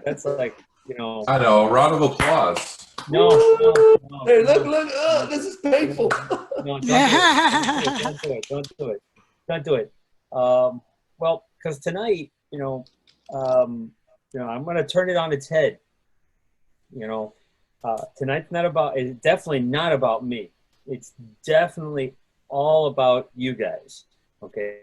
That's like, you know. I know. A round of applause. No, Hey, look. This is painful. no, don't do it. Don't do it. Don't do it. Well, because tonight, I'm going to turn it on its head. Tonight's it's definitely not about me. It's definitely all about you guys. Okay.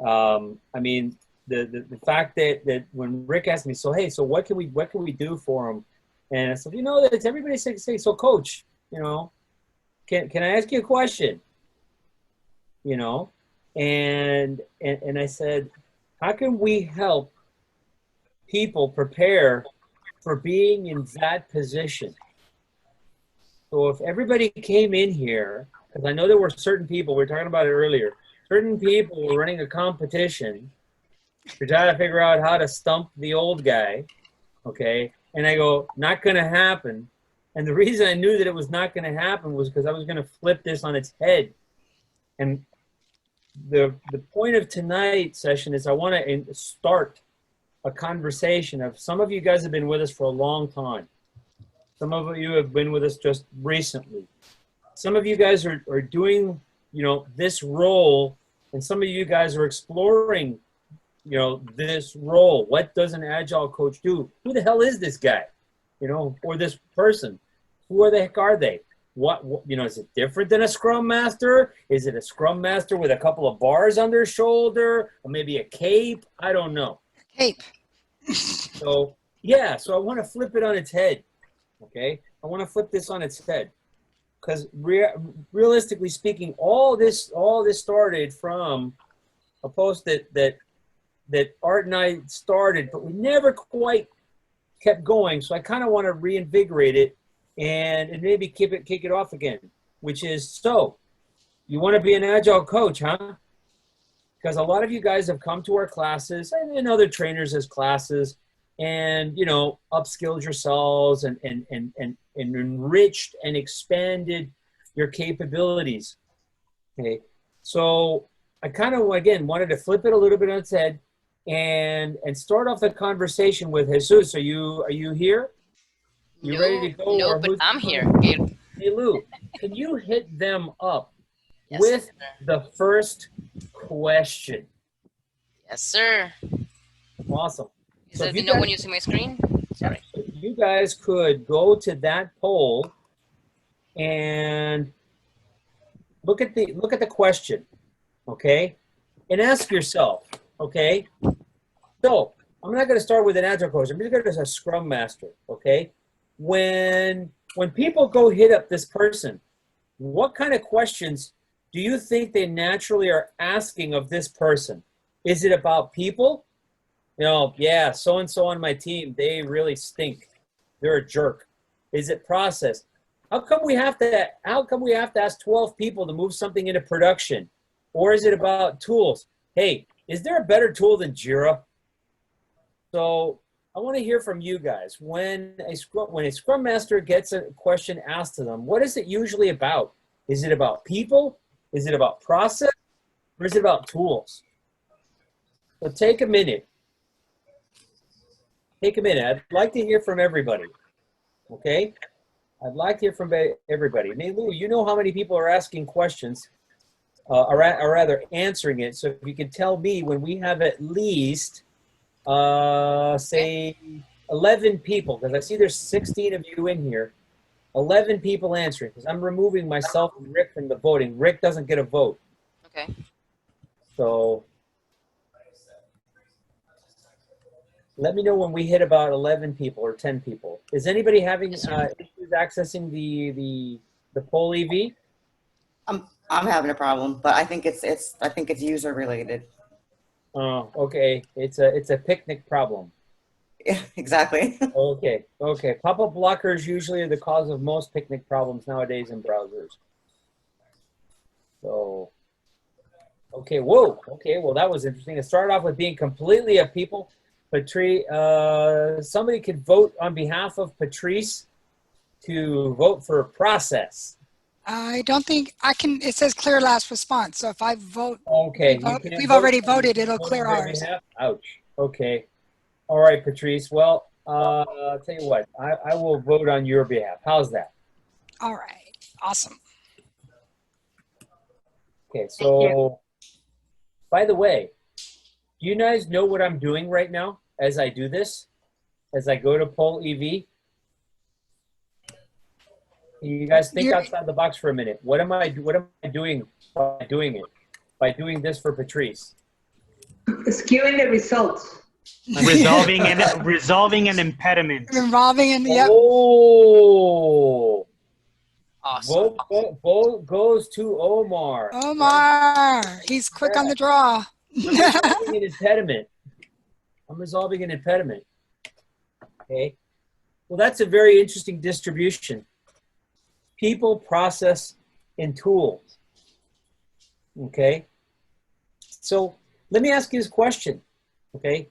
I mean, the fact that when Rick asked me, so hey, so what can we do for him? And I said, that everybody say, so coach, can I ask you a question? And I said, how can we help people prepare for being in that position? So if everybody came in here, because I know there were certain people, we were talking about it earlier, certain people were running a competition to try to figure out how to stump the old guy, okay? And I go, not going to happen. And the reason I knew that it was not going to happen was because I was going to flip this on its head. And the point of tonight's session is I want to start a conversation of, some of you guys have been with us for a long time. Some of you have been with us just recently. Some of you guys are doing, this role, and some of you guys are exploring, this role. What does an agile coach do? Who the hell is this guy? Or this person? Who the heck are they? What is it different than a scrum master? Is it a scrum master with a couple of bars on their shoulder, or maybe a cape? I don't know. Cape. So I want to flip it on its head. Okay, I want to flip this on its head, because realistically speaking, all this started from a post that Art and I started, but we never quite kept going. So I kind of want to reinvigorate it and maybe kick it off again, which is, so you want to be an agile coach, huh? Because a lot of you guys have come to our classes and other trainers' as classes, and upskilled yourselves and enriched and expanded your capabilities. Okay, so I kind of again wanted to flip it a little bit on its head and start off the conversation with Jesus. Are you here? You ready to go? No, but I'm here. Hey Lou, can you hit them up with the first question? Yes, sir. Awesome. So let me know when you see my screen. Sorry. You guys could go to that poll and look at the question, okay? And ask yourself, okay? So I'm not going to start with an agile coach. I'm just going to say a scrum master, okay? When people go hit up this person, what kind of questions do you think they naturally are asking of this person? Is it about people? Yeah, so-and-so on my team, they really stink. They're a jerk. Is it process? How come we have to ask 12 people to move something into production? Or is it about tools? Hey, is there a better tool than Jira? So I want to hear from you guys. When a Scrum Master gets a question asked to them, what is it usually about? Is it about people? Is it about process? Or is it about tools? So take a minute. I'd like to hear from everybody. Okay? I'd like to hear from everybody. Hey, Lou, you know how many people are asking questions, or rather answering it. So if you can tell me when we have at least, say, 11 people, because I see there's 16 of you in here, 11 people answering, because I'm removing myself and Rick from the voting. Rick doesn't get a vote. Okay. So let me know when we hit about 11 people or 10 people. Is anybody having issues accessing the poll EV? I'm having a problem, but I think it's user related. Oh, okay. It's a picnic problem. Yeah, exactly. Okay. Pop-up blockers usually are the cause of most picnic problems nowadays in browsers. So, okay. Whoa. Okay. Well, that was interesting. It started off with being completely a people. Patrice, somebody could vote on behalf of Patrice to vote for a process. I don't think I can. It says clear last response. So if I vote, okay, we've already voted, it'll clear ours. Ouch. Okay. All right, Patrice. Well, I'll tell you what, I will vote on your behalf. How's that? All right. Awesome. Okay, so by the way, do you guys know what I'm doing right now as I do this? As I go to poll EV? You guys think outside the box for a minute. What am I doing by doing it? By doing this for Patrice? Skewing the results. Resolving an impediment. Involving in, yep. Oh, Awesome. vote goes to Omar. Omar, he's quick on the draw. Resolving an impediment. I'm resolving an impediment. Okay. Well, that's a very interesting distribution. People, process, and tools. Okay. So let me ask you this question. Okay.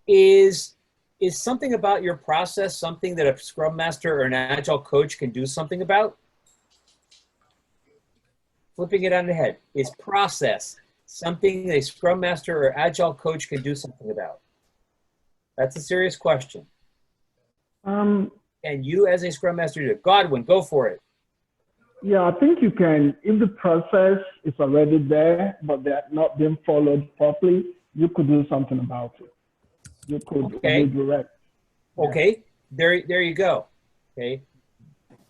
Is something about your process something that a Scrum Master or an Agile coach can do something about? Flipping it on the head. Is process something a Scrum Master or Agile coach can do something about? That's a serious question. And you as a Scrum Master do it. Godwin, go for it. Yeah, I think you can, if the process is already there, but they're not being followed properly, you could do something about it. You could redirect. Okay, there you go. Okay.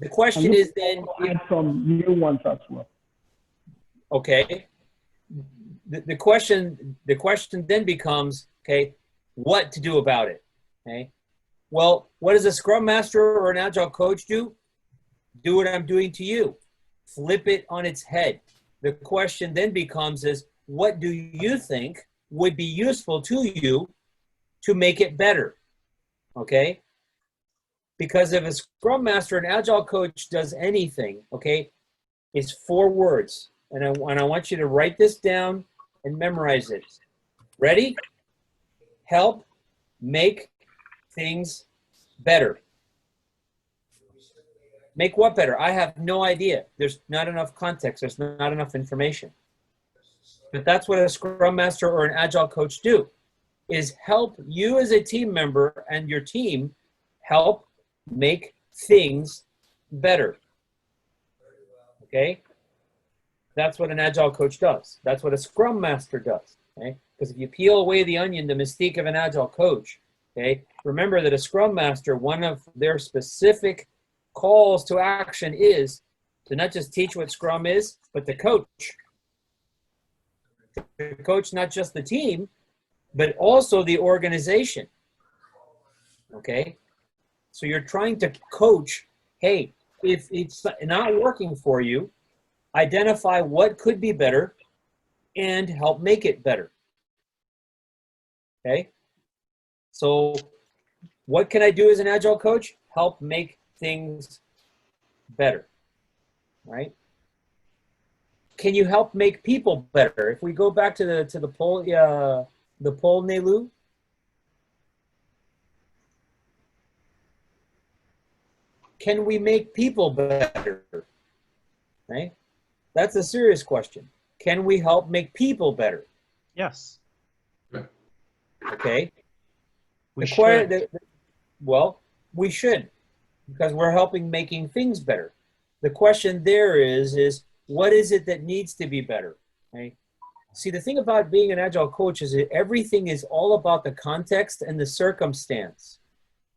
The question is then, add some new ones as well. okay. The question then becomes, okay, what to do about it? Okay. Well, what does a Scrum Master or an Agile coach do? Do what I'm doing to you. Flip it on its head. The question then becomes is, what do you think would be useful to you to make it better? Okay? Because if a Scrum Master, an Agile coach does anything, okay, it's 4 words. And I want you to write this down and memorize it. Ready? Help make things better. Make what better? I have no idea. There's not enough context. There's not enough information. But that's what a Scrum Master or an Agile coach do, is help you as a team member and your team help make things better. Okay? That's what an Agile coach does. That's what a Scrum Master does. Okay? Because if you peel away the onion, the mystique of an Agile coach, okay, remember that a Scrum Master, one of their specific calls to action is to not just teach what Scrum is, but to coach. To coach not just the team, but also the organization. Okay? So you're trying to coach, hey, if it's not working for you, identify what could be better and help make it better. Okay? So what can I do as an Agile coach? Help make things better, right? Can you help make people better? If we go back to the poll, Nelu. Can we make people better? Right? That's a serious question. Can we help make people better? Yes. Okay. We should. Well, we should, because we're helping making things better. The question there is what is it that needs to be better? Okay? See, the thing about being an Agile coach is that everything is all about the context and the circumstance.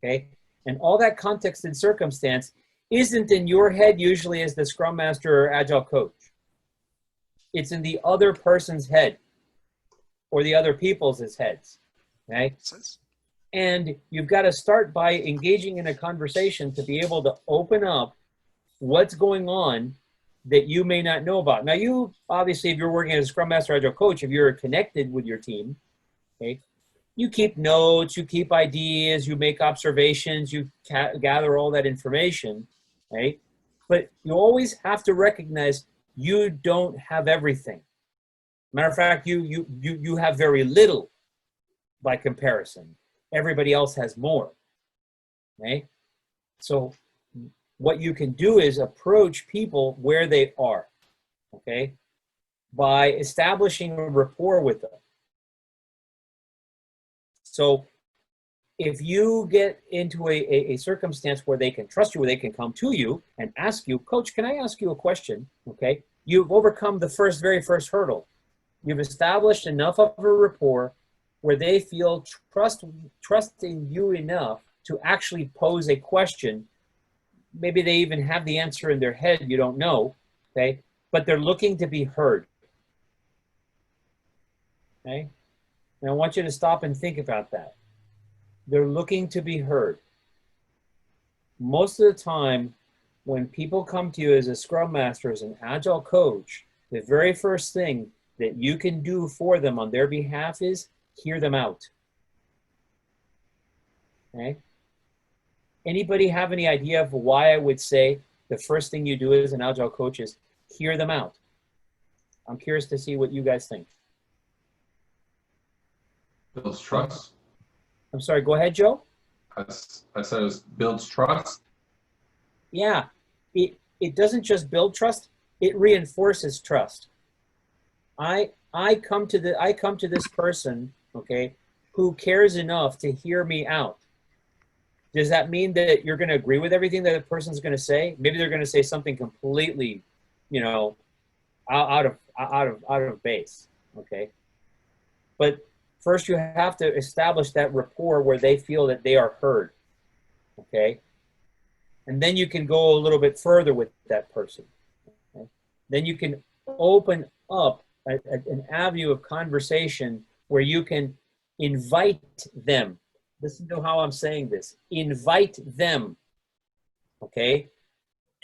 Okay? And all that context and circumstance isn't in your head usually as the Scrum Master or Agile coach. It's in the other person's head or the other people's heads. Okay? And you've got to start by engaging in a conversation to be able to open up what's going on that you may not know about. Now, you obviously, if you're working as a Scrum Master, Agile coach, if you're connected with your team, okay, you keep notes, you keep ideas, you make observations, you gather all that information, right? But you always have to recognize you don't have everything. Matter of fact, you have very little by comparison. Everybody else has more, okay? So what you can do is approach people where they are, okay? By establishing a rapport with them. So if you get into a circumstance where they can trust you, where they can come to you and ask you, Coach, can I ask you a question? Okay, you've overcome the very first hurdle. You've established enough of a rapport where they feel trusting you enough to actually pose a question. Maybe they even have the answer in their head, you don't know, okay? But they're looking to be heard, okay? And I want you to stop and think about that. They're looking to be heard. Most of the time, when people come to you as a Scrum Master, as an Agile coach, the very first thing that you can do for them on their behalf is hear them out. Okay? Anybody have any idea of why I would say the first thing you do as an Agile coach is hear them out? I'm curious to see what you guys think. Builds trust. I'm sorry, go ahead, Joe. I said it builds trust. Yeah, it doesn't just build trust, it reinforces trust. I come to this person, okay, who cares enough to hear me out. Does that mean that you're going to agree with everything that the person's going to say? Maybe they're going to say something completely, you know, out of base, okay? But first you have to establish that rapport where they feel that they are heard, okay? And then you can go a little bit further with that person. Okay? Then you can open up an avenue of conversation where you can invite them. Listen to how I'm saying this. Invite them, okay,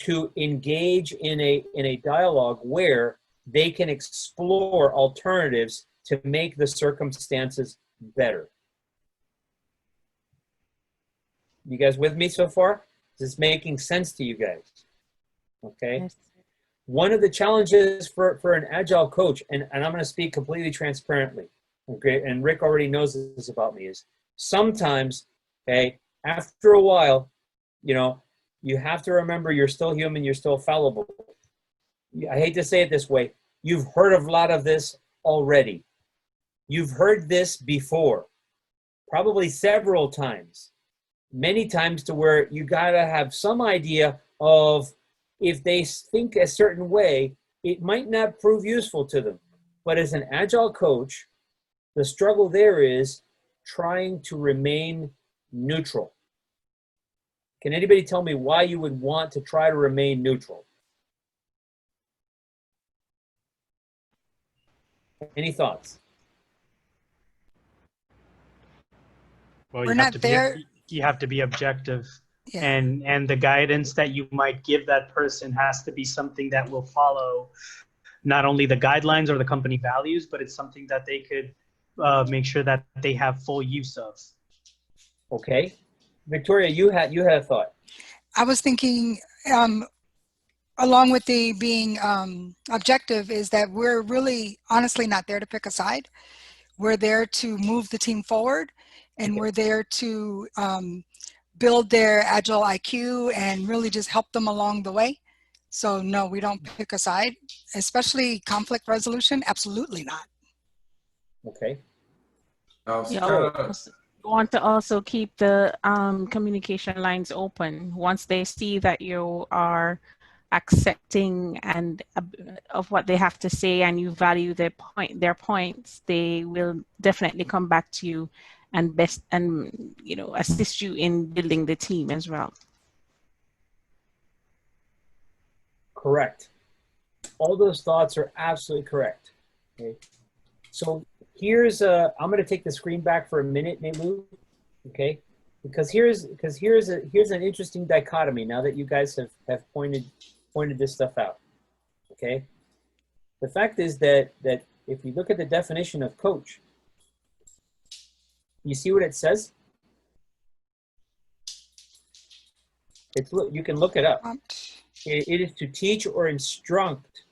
to engage in a dialogue where they can explore alternatives to make the circumstances better. You guys with me so far? Is this making sense to you guys? Okay. Yes. One of the challenges for an Agile coach, and I'm going to speak completely transparently, okay, and Rick already knows this about me, is sometimes, okay, after a while, you know, you have to remember you're still human, you're still fallible. I hate to say it this way, you've heard of a lot of this already. You've heard this before, probably several times, many times to where you gotta have some idea of if they think a certain way, it might not prove useful to them. But as an Agile coach, the struggle there is trying to remain neutral. Can anybody tell me why you would want to try to remain neutral? Any thoughts? Well, We're you have not to there. be you have to be objective, Yeah. and the guidance that you might give that person has to be something that will follow not only the guidelines or the company values, but it's something that they could make sure that they have full use of. Okay, Victoria, you had a thought. I was thinking, along with the being objective, is that we're really honestly not there to pick a side. We're there to move the team forward, and Okay. we're there to build their Agile IQ and really just help them along the way. So no, we don't pick a side, especially conflict resolution. Absolutely not. Okay. Yeah, we want to also keep the communication lines open. Once they see that you are accepting and of what they have to say and you value their points, they will definitely come back to you and assist you in building the team as well. Correct. All those thoughts are absolutely correct. Okay. So here's I'm going to take the screen back for a minute, Nelu, okay? Because here's an interesting dichotomy now that you guys have pointed this stuff out. Okay? The fact is that if you look at the definition of coach, you see what it says? You can look it up. It is to teach or instruct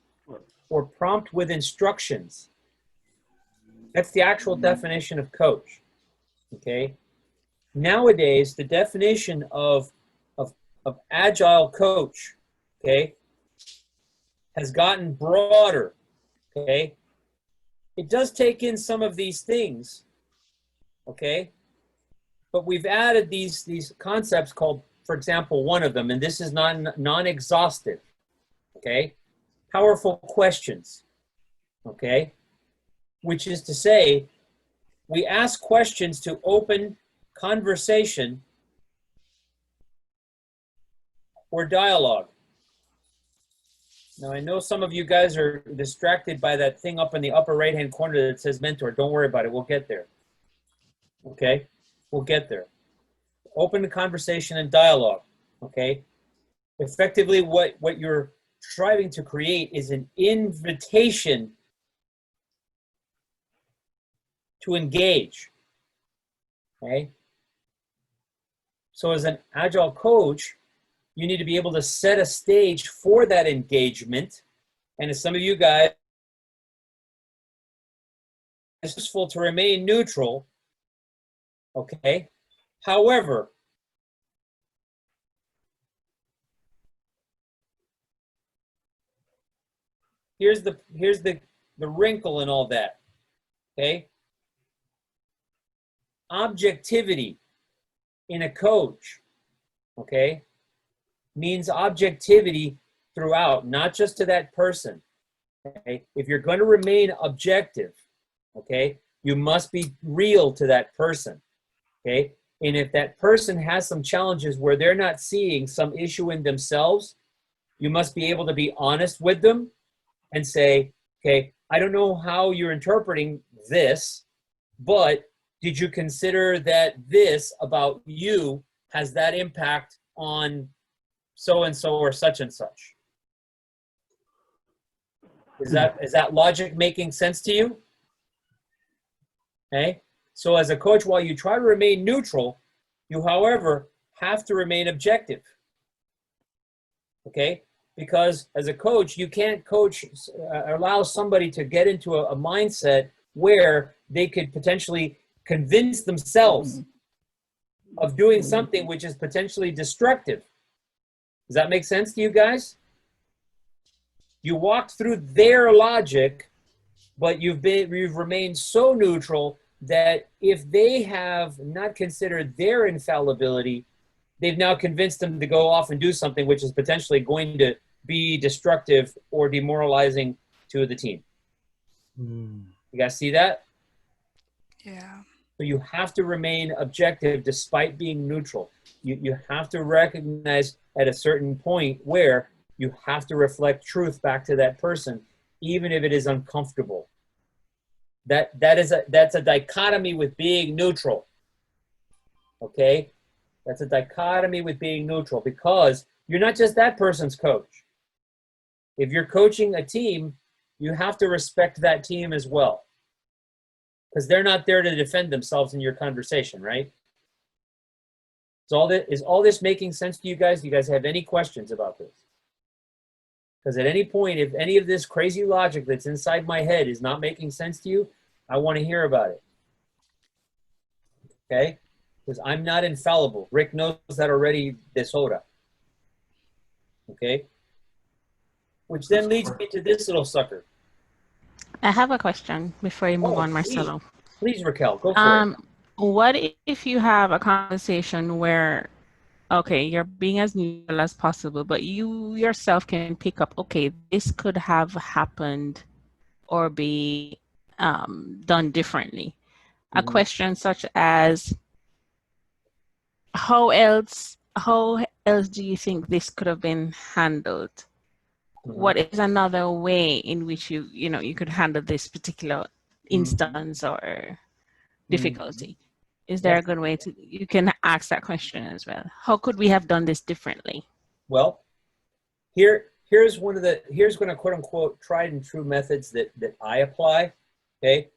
or prompt with instructions. That's the actual definition of coach, okay? Nowadays, the definition of agile coach, okay, has gotten broader, okay? It does take in some of these things, okay? but we've added these concepts called, for example, one of them, and this is non-exhaustive, okay? Powerful questions, okay? Which is to say, we ask questions to open conversation or dialogue. Now, I know some of you guys are distracted by that thing up in the upper right-hand corner that says mentor. Don't worry about it. We'll get there. Okay? We'll get there. Open the conversation and dialogue. Okay? Effectively, what you're striving to create is an invitation to engage. Okay? So as an agile coach, you need to be able to set a stage for that engagement. And as some of you guys, it's useful to remain neutral, okay? However, here's the wrinkle in all that, okay? Objectivity in a coach, okay, means objectivity throughout, not just to that person. Okay? If you're going to remain objective, okay, you must be real to that person. Okay? And if that person has some challenges where they're not seeing some issue in themselves, you must be able to be honest with them and say, okay, I don't know how you're interpreting this, but did you consider that this about you has that impact on so-and-so or such and such? Is that logic making sense to you? Okay. So as a coach, while you try to remain neutral, you, however, have to remain objective. Okay. Because as a coach, you can't allow somebody to get into a mindset where they could potentially convince themselves of doing something which is potentially destructive. Does that make sense to you guys? You walked through their logic, but you've remained so neutral that if they have not considered their infallibility, they've now convinced them to go off and do something which is potentially going to be destructive or demoralizing to the team. You guys see that? Yeah. So you have to remain objective despite being neutral. You have to recognize at a certain point where you have to reflect truth back to that person, even if it is uncomfortable. That's a dichotomy with being neutral. Okay? That's a dichotomy with being neutral because you're not just that person's coach. If you're coaching a team, you have to respect that team as well. Because they're not there to defend themselves in your conversation, right? Is all this making sense to you guys? Do you guys have any questions about this? Because at any point, if any of this crazy logic that's inside my head is not making sense to you, I want to hear about it. Okay? Because I'm not infallible. Rick knows that already de soda. Okay? Which then leads me to this little sucker. I have a question before you move on, Marcelo. Please, Raquel, go for it. What if you have a conversation where, okay, you're being as neutral as possible, but you yourself can pick up, okay, this could have happened or be done differently. A question such as, how else do you think this could have been handled? What is another way in which you could handle this particular instance or difficulty? Is there a good way you can ask that question as well? How could we have done this differently? Well, here's one of quote unquote tried and true methods that I apply. Okay.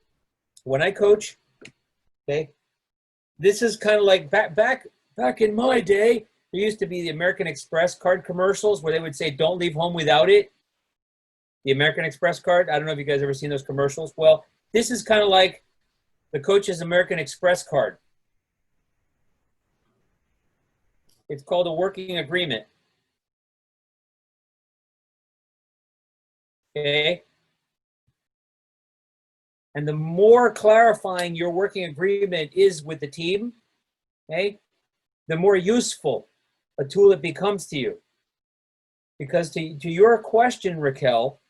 When I coach, okay, this is kind of like back in my day, there used to be the American Express card commercials where they would say, don't leave home without it. The American Express card. I don't know if you guys ever seen those commercials. Well, this is kind of like the coach's American Express card. It's called a working agreement. Okay. And the more clarifying your working agreement is with the team, okay, the more useful a tool it becomes to you. Because to your question, Raquel,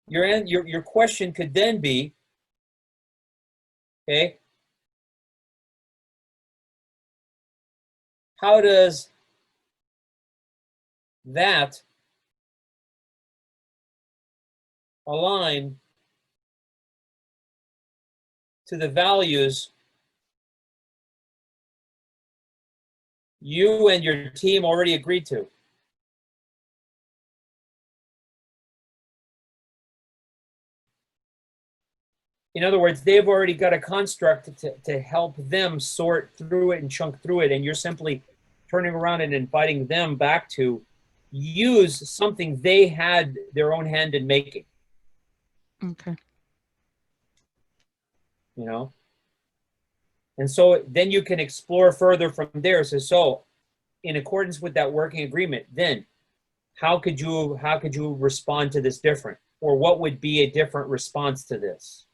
your question could then be, okay, how does that align to the values you and your team already agreed to? In other words, they've already got a construct to help them sort through it and chunk through it, and you're simply turning around and inviting them back to use something they had their own hand in making. Okay. You know? And so then you can explore further from there. So in accordance with that working agreement, then how could you respond to this different? Or what would be a different response to this?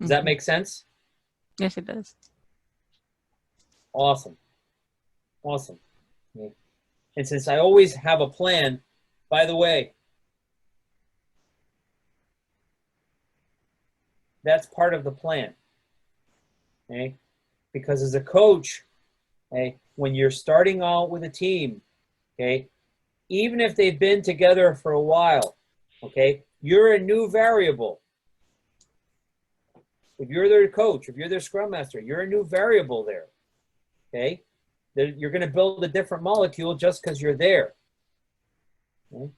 Does that make sense? Yes, it does. Awesome. Awesome. Okay. And since I always have a plan, by the way, that's part of the plan. Okay? Because as a coach, okay, when you're starting out with a team, okay, even if they've been together for a while, okay, you're a new variable. If you're their coach, if you're their scrum master, you're a new variable there. Okay? You're going to build a different molecule just because you're there. Okay?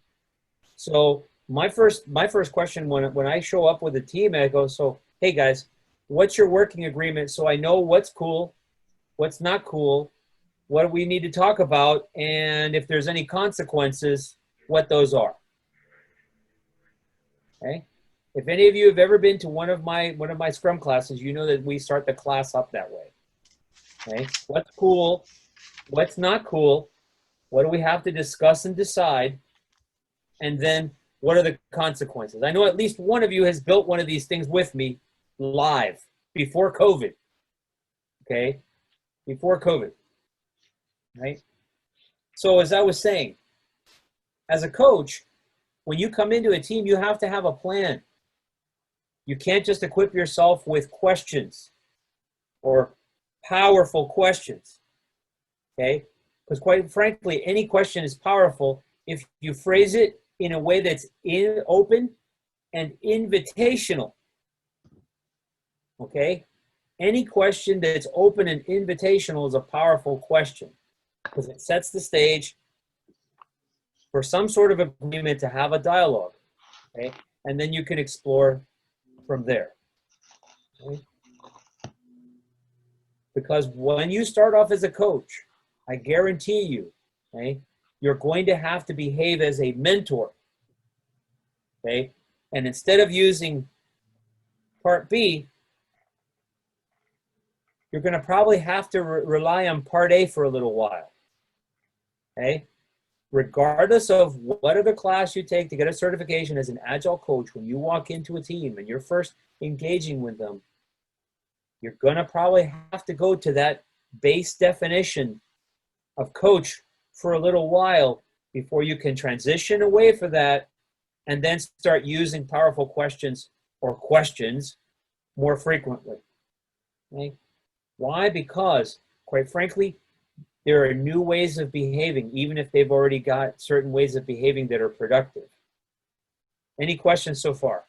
So my first question when I show up with a team, I go, so, hey guys, what's your working agreement so I know what's cool, what's not cool, what we need to talk about, and if there's any consequences, what those are. Okay? If any of you have ever been to one of my Scrum classes, you know that we start the class up that way. Okay? What's cool? What's not cool? What do we have to discuss and decide? And then what are the consequences? I know at least one of you has built one of these things with me live before COVID. Okay? Before COVID. Right? So as I was saying, as a coach, when you come into a team, you have to have a plan. You can't just equip yourself with questions or powerful questions, okay? Because quite frankly, any question is powerful if you phrase it in a way that's open and invitational, okay? Any question that's open and invitational is a powerful question because it sets the stage for some sort of agreement to have a dialogue, okay? And then you can explore from there. Okay? Because when you start off as a coach, I guarantee you, okay, you're going to have to behave as a mentor. Okay? And instead of using part B, you're going to probably have to rely on part A for a little while. Okay? Regardless of what other class you take to get a certification as an agile coach, when you walk into a team and you're first engaging with them, you're going to probably have to go to that base definition of coach for a little while before you can transition away from that and then start using powerful questions or questions more frequently. Okay? Why? Because, quite frankly, there are new ways of behaving, even if they've already got certain ways of behaving that are productive. Any questions so far?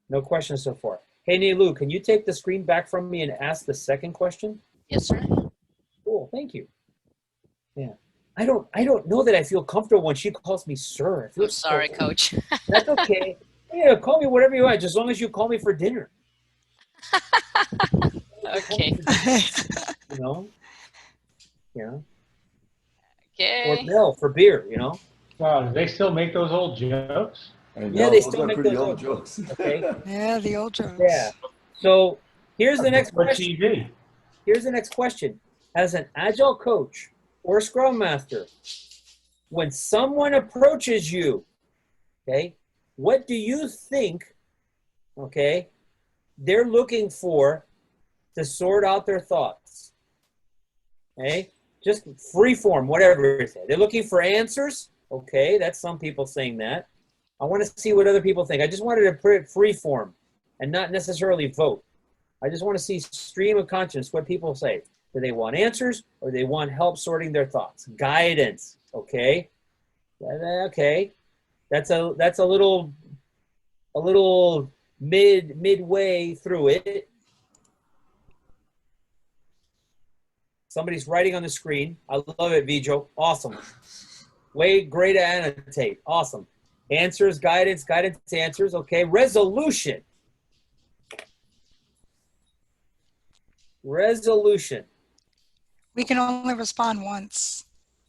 No questions so far. Hey, Nelu, can you take the screen back from me and ask the second question? Yes, sir. Cool, thank you. Yeah, I don't know that I feel comfortable when she calls me sir. I feel I'm sorry, Coach. That's okay. Yeah, call me whatever you want, just as long as you call me for dinner. Okay. You know? Yeah. Okay. Or Bill for beer, you know? Wow, do they still make those old jokes? I know, yeah, they still make pretty those old jokes. Okay. Yeah, the old jokes. Yeah. So here's the next question. TV. Here's the next question. As an agile coach or scrum master, when someone approaches you, okay, what do you think, okay, they're looking for to sort out their thoughts. Okay? Just free form, whatever it is. They're looking for answers. Okay, that's some people saying that. I want to see what other people think. I just wanted to put it free form and not necessarily vote. I just want to see stream of conscience, what people say. Do they want answers or they want help sorting their thoughts? Guidance, okay? Okay. That's a little midway through it. Somebody's writing on the screen. I love it, Vijo. Awesome. Way great to annotate. Awesome. Answers, guidance, answers. Okay. Resolution. Resolution. We can only respond once.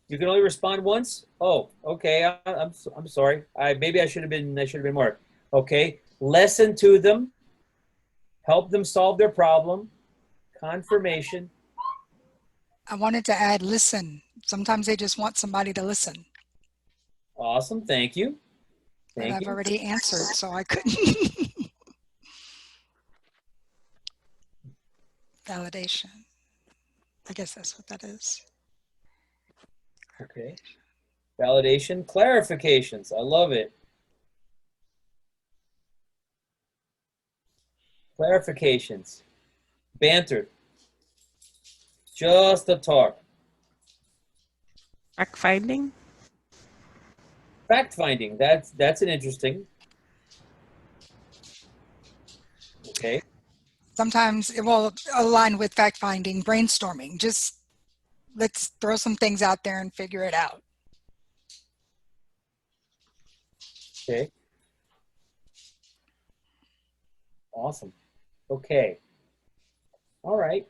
You can only respond once? Oh, okay. I'm sorry. Maybe I should have been more. Okay. Listen to them. Help them solve their problem. Confirmation. I wanted to add listen. Sometimes they just want somebody to listen. Awesome. Thank you. And I've already answered, so I couldn't. Validation. I guess that's what that is. Okay. Validation. Clarifications. I love it. Clarifications. Banter. Just a talk. Fact finding. Fact finding. That's an interesting. Okay. Sometimes it will align with fact finding, brainstorming. Just let's throw some things out there and figure it out. Okay. Awesome. Okay. All right.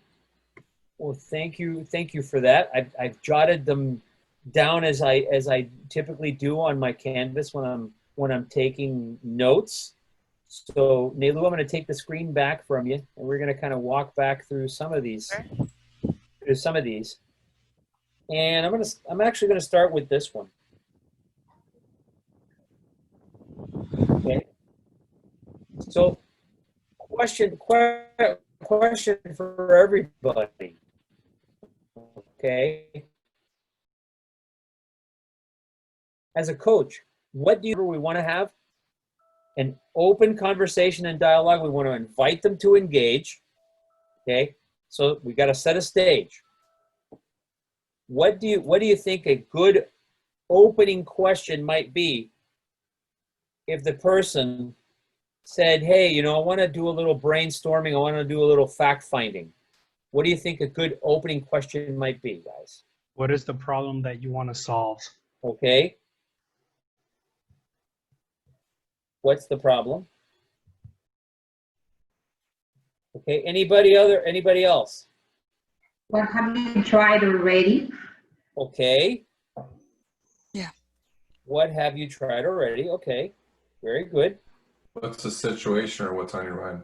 Well, thank you for that. I've jotted them down as I typically do on my Canvas when I'm taking notes. So, Nelu, I'm going to take the screen back from you, and we're going to kind of walk back through some of these. And I'm actually going to start with this one. Okay. So, question for everybody. Okay. As a coach, what do we want to have? An open conversation and dialogue. We want to invite them to engage. Okay. So we got to set a stage. What do you think a good opening question might be if the person said, hey, I want to do a little brainstorming. I want to do a little fact finding. What do you think a good opening question might be, guys? What is the problem that you want to solve? Okay. What's the problem? Okay. Anybody else? What have you tried already? Okay. Yeah. What have you tried already? Okay. Very good. What's the situation or what's on your mind?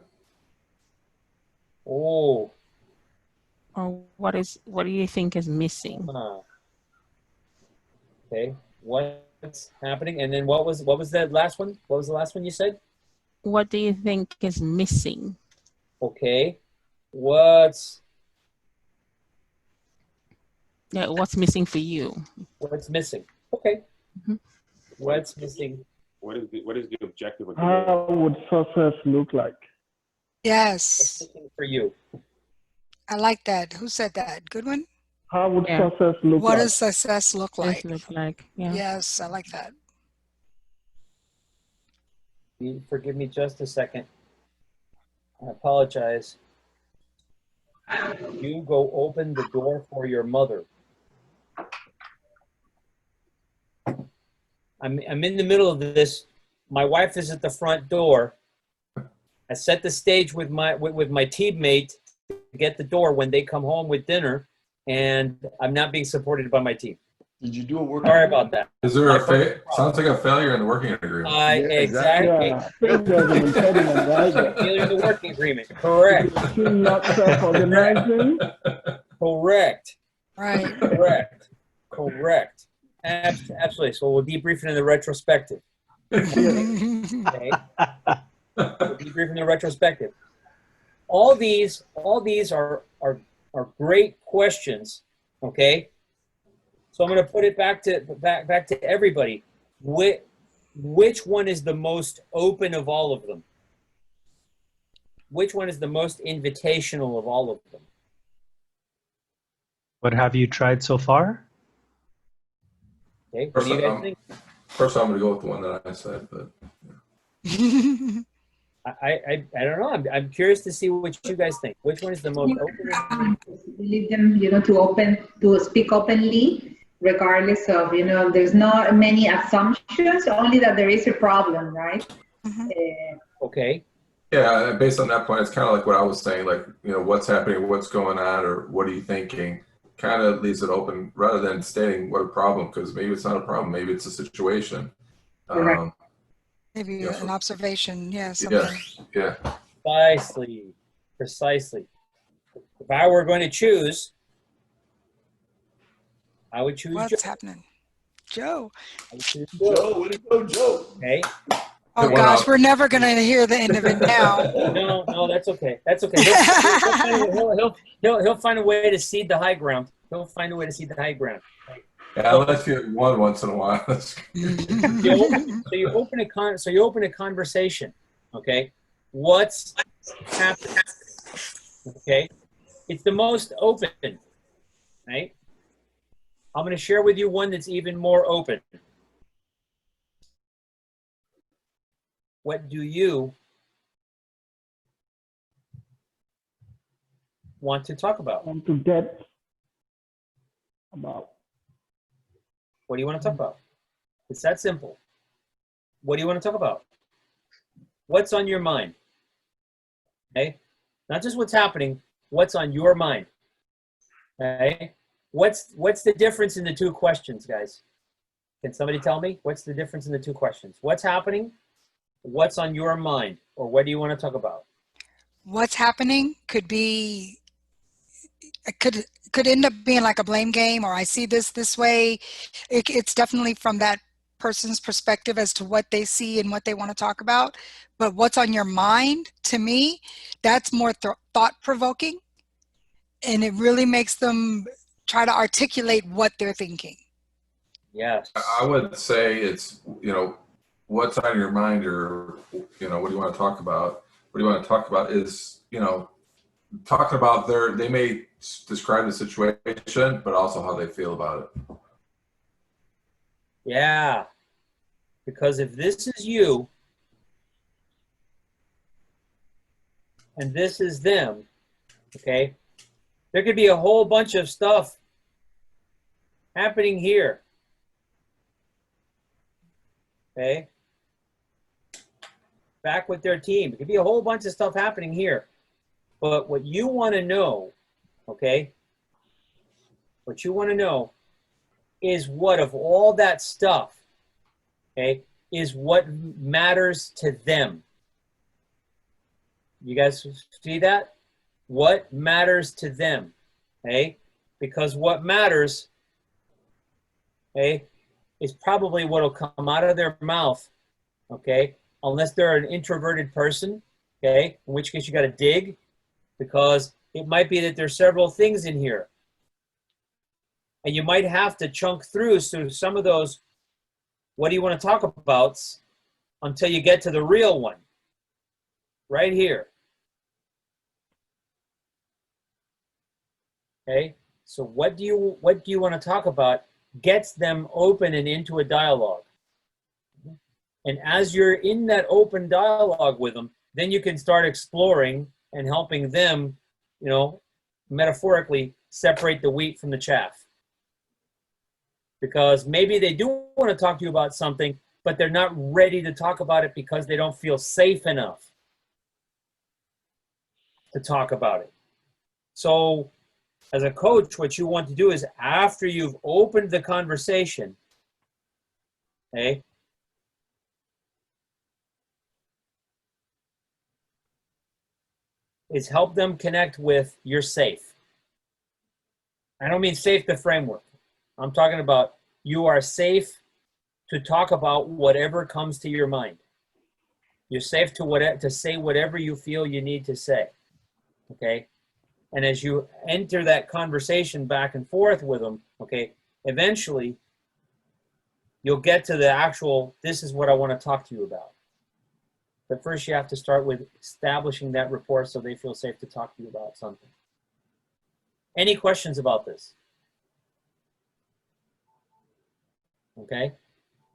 Oh. Or what do you think is missing? Okay. What's happening? And then what was that last one? What was the last one you said? What do you think is missing? Okay. What's missing for you? What's missing? Okay. Mm-hmm. What's missing? What is the objective of the How would success look like? Yes. What's missing for you? I like that. Who said that? Good one? How would success look What like? does success look like? Yeah. Yes, I like that. Forgive me just a second. I apologize. You go open the door for your mother. I'm in the middle of this. My wife is at the front door. I set the stage with my teammate to get the door when they come home with dinner, and I'm not being supported by my team. Did you do a work? Sorry about that. Is there sounds like a failure in the working agreement? Exactly. Yeah, I think there's an impediment right there. Failure in the working agreement. Correct. Team not self-organizing. Correct. Right. Correct. Absolutely. So we'll debrief it in the retrospective. Okay. We'll debrief in the retrospective. all these are great questions. Okay. So I'm going to put it back to everybody. Which one is the most open of all of them? Which one is the most invitational of all of them? What have you tried so far? Okay, what do you guys think? First, I'm going to go with the one that I said, but I don't know. I'm curious to see what you guys think. Which one is the most open? Leave them, to speak openly, regardless of, there's not many assumptions, only that there is a problem, right? Okay. yeah, and based on that point, it's kind of like what I was saying, like, what's happening, what's going on, or what are you thinking? Kind of leaves it open rather than stating what a problem, because maybe it's not a problem, maybe it's a situation. Correct. Maybe an observation, yeah, Yeah, something. yeah. Precisely. If I were going to choose, I would choose What's Joe. happening? Joe. I would choose Joe. Way to go, Joe. Okay. Oh gosh, we're never going to hear the end of it now. No, that's okay. That's okay. He'll find a way to cede the high ground. He'll find a way to cede the high ground. Yeah, let's get one once in a while. So you open a conversation. Okay, what's happening? Okay, it's the most open. Right. I'm going to share with you one that's even more open. What do you want to talk about? Want to get about. What do you want to talk about? It's that simple. What do you want to talk about? What's on your mind? Okay? Not just what's happening, what's on your mind? Okay? What's the difference in the two questions, guys? Can somebody tell me? What's the difference in the two questions? What's happening? What's on your mind? Or what do you want to talk about? What's happening could be, it could end up being like a blame game, or I see this way. It's definitely from that person's perspective as to what they see and what they want to talk about. But what's on your mind, to me, that's more thought-provoking, and it really makes them try to articulate what they're thinking. Yes. I would say it's, what's on your mind, or, what do you want to talk about? What do you want to talk about is, talking about they may describe the situation, but also how they feel about it. Yeah. Because if this is you and this is them, okay, there could be a whole bunch of stuff happening here. Okay? Back with their team. It could be a whole bunch of stuff happening here. But what you want to know, okay, what you want to know is what of all that stuff, okay, is what matters to them. You guys see that? What matters to them, okay? Because what matters, okay, is probably what will come out of their mouth, okay? Unless they're an introverted person, okay? In which case you got to dig, because it might be that there's several things in here. And you might have to chunk through some of those, what do you want to talk about, until you get to the real one, right here. Okay, so what do you want to talk about gets them open and into a dialogue. And as you're in that open dialogue with them, then you can start exploring and helping them, metaphorically separate the wheat from the chaff. Because maybe they do want to talk to you about something, but they're not ready to talk about it because they don't feel safe enough to talk about it. So as a coach, what you want to do is, after you've opened the conversation, okay, is help them connect with you're safe. I don't mean safe the framework. I'm talking about you are safe to talk about whatever comes to your mind. You're safe to say whatever you feel you need to say. okay? And as you enter that conversation back and forth with them, okay, eventually you'll get to the actual, this is what I want to talk to you about. But first you have to start with establishing that rapport so they feel safe to talk to you about something. Any questions about this? Okay,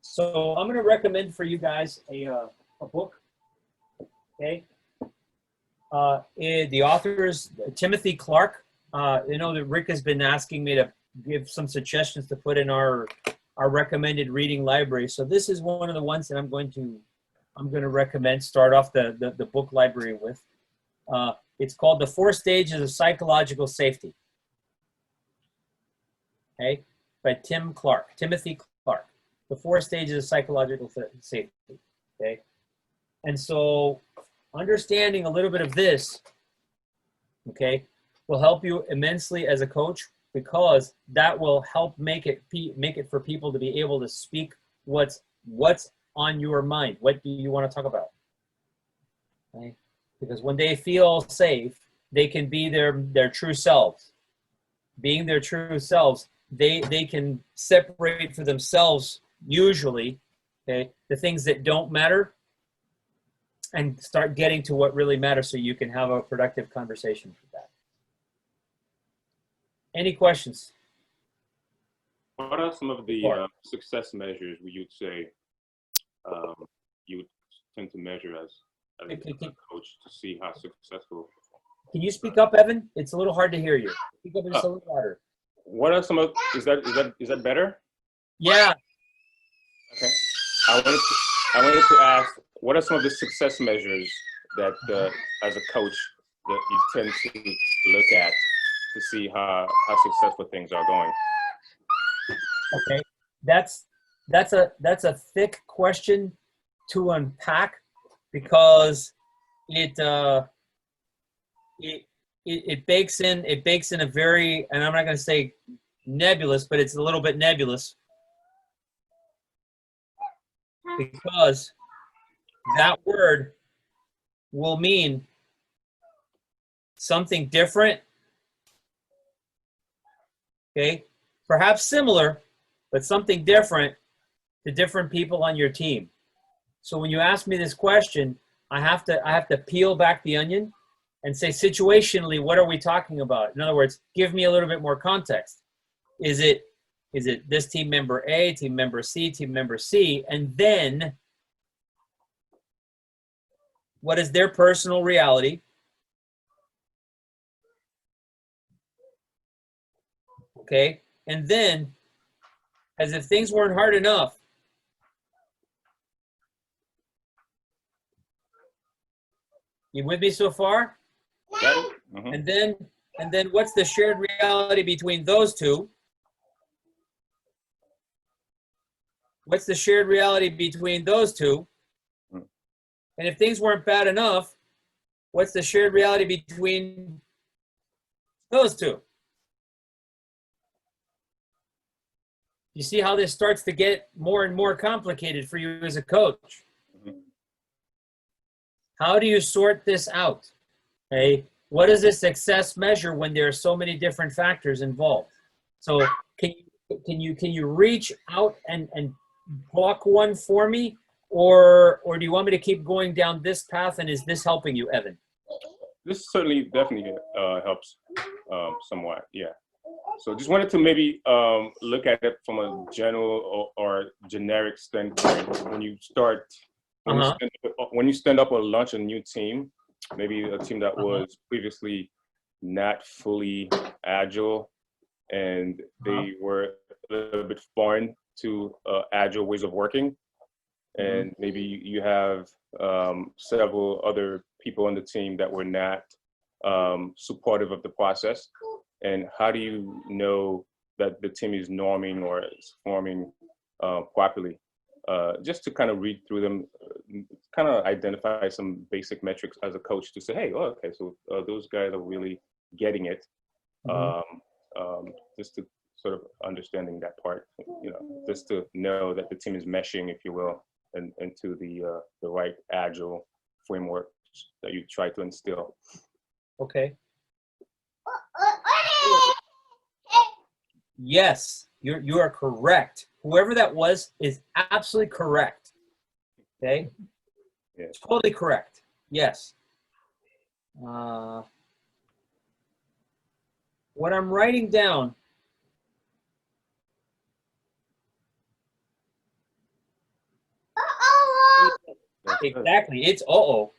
so I'm going to recommend for you guys a book, okay? The author is Timothy Clark. You know that Rick has been asking me to give some suggestions to put in our recommended reading library. So this is one of the ones that I'm going to recommend, start off the book library with. It's called The 4 Stages of Psychological Safety. Okay, by Timothy Clark. The 4 Stages of Psychological Safety. Okay, and so understanding a little bit of this, okay, will help you immensely as a coach, because that will help make it for people to be able to speak what's on your mind. What do you want to talk about? Okay? Because when they feel safe, they can be their true selves. Being their true selves, they can separate for themselves, usually, okay, the things that don't matter, and start getting to what really matters so you can have a productive conversation with that. Any questions? What are some of the success measures you'd say you would tend to measure as a coach to see how successful? Can you speak up, Evan? It's a little hard to hear you. Speak up just a little louder. What are some of, is that better? Yeah. Okay. I wanted to ask, what are some of the success measures that as a coach that you tend to look at to see how successful things are going? Okay, that's a thick question to unpack, because it bakes in a very, and I'm not going to say nebulous, but it's a little bit nebulous, because that word will mean something different, okay, perhaps similar, but something different to different people on your team. So when you ask me this question, I have to peel back the onion and say, situationally, what are we talking about? In other words, give me a little bit more context. Is it this team member A, team member C, team member C, and then what is their personal reality? Okay, and then, as if things weren't hard enough, you with me so far? Mm-hmm. And then what's the shared reality between those two? What's the shared reality between those two? And if things weren't bad enough, what's the shared reality between those two? You see how this starts to get more and more complicated for you as a coach. How do you sort this out? Okay, what is a success measure when there are so many different factors involved? So can you reach out and block one for me, or do you want me to keep going down this path? And is this helping you, Evan? This certainly definitely helps somewhat, yeah. So just wanted to maybe look at it from a general or generic standpoint. When you start, when you stand up or launch a new team, maybe a team that was previously not fully agile, and they were a little bit foreign to agile ways of working. And maybe you have several other people on the team that were not supportive of the process. And how do you know that the team is norming or is forming properly? Just to kind of read through them, kind of identify some basic metrics as a coach to say, hey, oh, okay, so those guys are really getting it. Just to sort of understanding that part, you know, just to know that the team is meshing, if you will, into the right agile framework that you try to instill. Okay. Yes, you are correct. Whoever that was is absolutely correct. Okay. Yeah. Totally correct. Yes. What I'm writing down. Exactly. It's uh-oh.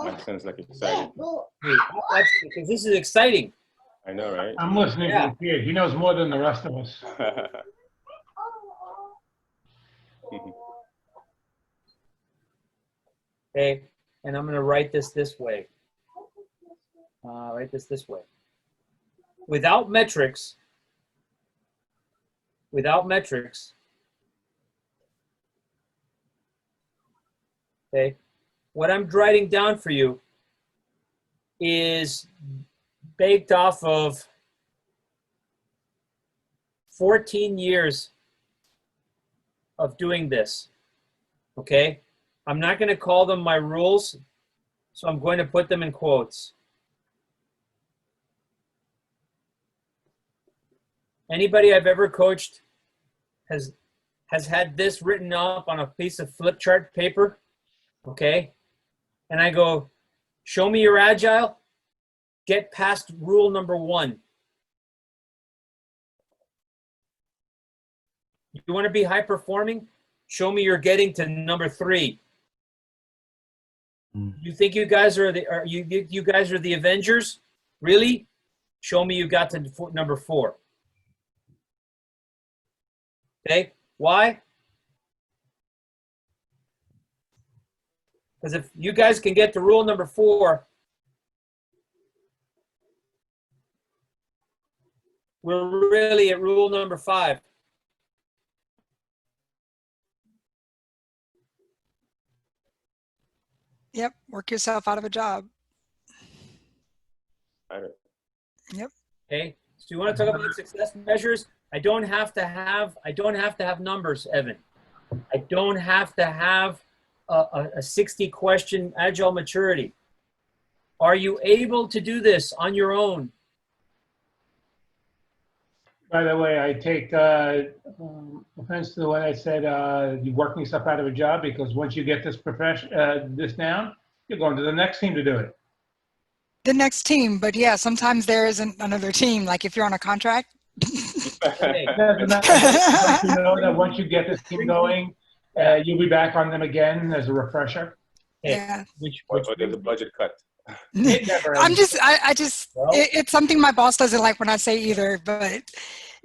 That sounds like exciting. Because this is exciting. I know, right? I'm listening to the kid. He knows more than the rest of us. Okay, and I'm going to write this way. Write this way. Without metrics, okay, what I'm writing down for you is baked off of 14 years of doing this, okay? I'm not going to call them my rules, so I'm going to put them in quotes. Anybody I've ever coached has had this written up on a piece of flip chart paper, okay? And I go, show me you're agile, get past rule number 1. You want to be high performing? Show me you're getting to number 3. You think you guys are you guys are the Avengers? Really? Show me you got to number 4. Okay? Why? Because if you guys can get to rule number 4, we're really at rule number 5. Yep. Work yourself out of a job. Yep. Okay. So you want to talk about success measures? I don't have to have numbers, Evan. I don't have to have a 60 question agile maturity. Are you able to do this on your own? By the way, I take offense to the way I said you're working yourself out of a job, because once you get this this down, you're going to the next team to do it. The next team, but yeah, sometimes there isn't another team. Like if you're on a contract. Okay. Doesn't matter. You know that once you get this team going, you'll be back on them again as a refresher. Yeah. Or there's a budget cut. It's something my boss doesn't like when I say either, but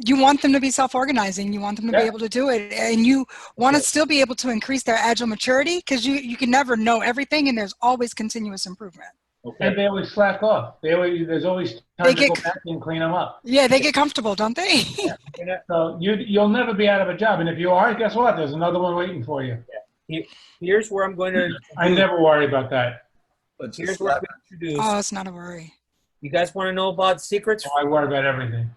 you want them to be self-organizing. You want them to be able to do it. And you want to still be able to increase their agile maturity, because you can never know everything, and there's always continuous improvement. Okay. And they always slack off. There's always time to go back and clean them up. Yeah, they get comfortable, don't they? Yeah. So you'll never be out of a job. And if you are, guess what? There's another one waiting for you. Yeah. Here's where I'm going to... I never worry about that. Here's what I'm going to introduce. Oh, it's not a worry. You guys want to know about secrets? Oh, I worry about everything.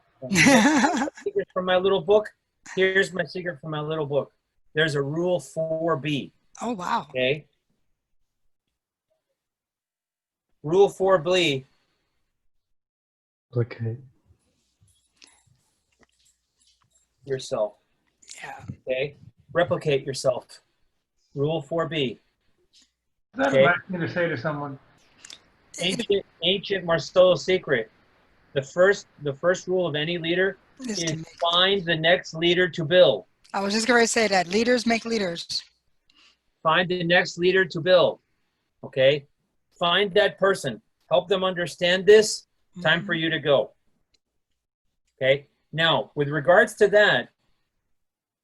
Secrets from my little book. Here's my secret from my little book. There's a rule 4B. Oh, wow. Okay. Rule 4B. Okay. Yourself. Yeah. Okay. Replicate yourself. Rule 4B. Is that a right thing to say to someone? Ancient Marcelo secret. The first rule of any leader is find the next leader to build. I was just going to say that. Leaders make leaders. Find the next leader to build. Okay? Find that person. Help them understand this. Time for you to go. Okay? Now, with regards to that,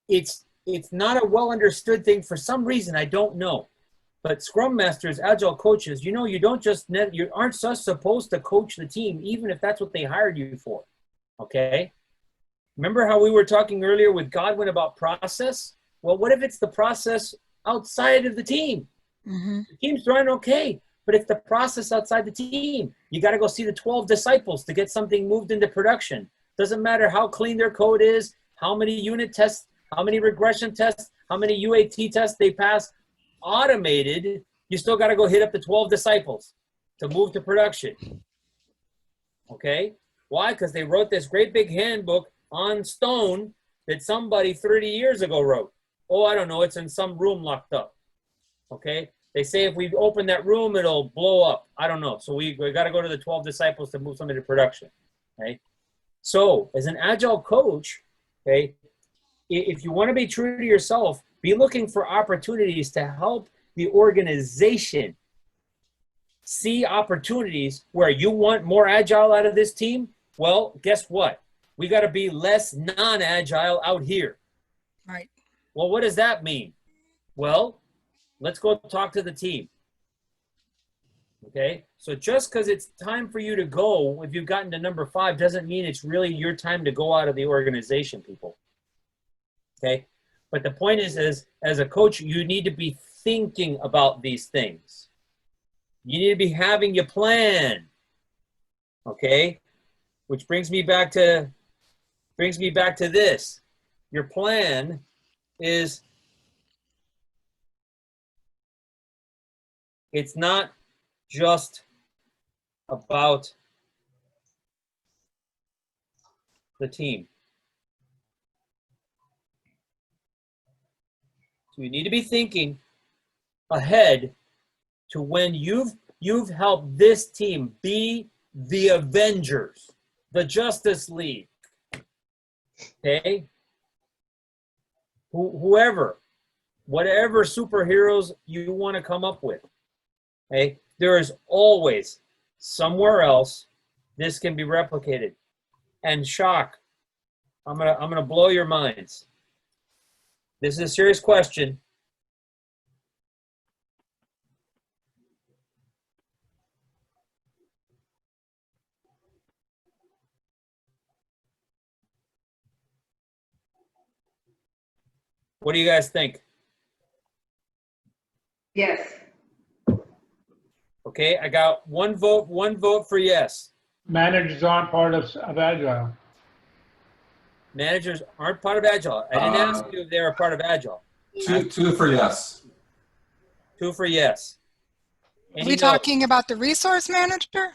it's not a well understood thing for some reason. I don't know. But Scrum Masters, Agile coaches, you aren't just supposed to coach the team, even if that's what they hired you for. Okay? Remember how we were talking earlier with Godwin about process? Well, what if it's the process outside of the team? The team's running okay, but it's the process outside the team. You got to go see the 12 disciples to get something moved into production. Doesn't matter how clean their code is, how many unit tests, how many regression tests, how many UAT tests they pass. Automated, you still got to go hit up the 12 disciples to move to production. Okay? Why? Because they wrote this great big handbook on stone that somebody 30 years ago wrote. Oh, I don't know. It's in some room locked up. Okay? They say if we open that room, it'll blow up. I don't know. So we got to go to the 12 disciples to move something to production. Okay? So as an agile coach, okay, if you want to be true to yourself, be looking for opportunities to help the organization see opportunities where you want more agile out of this team. Well, guess what? We got to be less non-agile out here. Right. Well, what does that mean? Well, let's go talk to the team. Okay? So just because it's time for you to go, if you've gotten to number 5, doesn't mean it's really your time to go out of the organization, people. Okay? But the point is as a coach, you need to be thinking about these things. You need to be having your plan. Okay? Which brings me back to this. Your plan is, it's not just about the team. So you need to be thinking ahead to when you've helped this team be the Avengers, the Justice League. Okay? Whoever, whatever superheroes you want to come up with. Okay? There is always somewhere else this can be replicated. And shock, I'm gonna blow your minds. This is a serious question. What do you guys think? Yes. Okay, I got one vote for yes. Managers aren't part of Agile. Managers aren't part of Agile. I didn't ask you if they're a part of Agile. Two for yes. 2 for yes. Are we talking about the resource manager?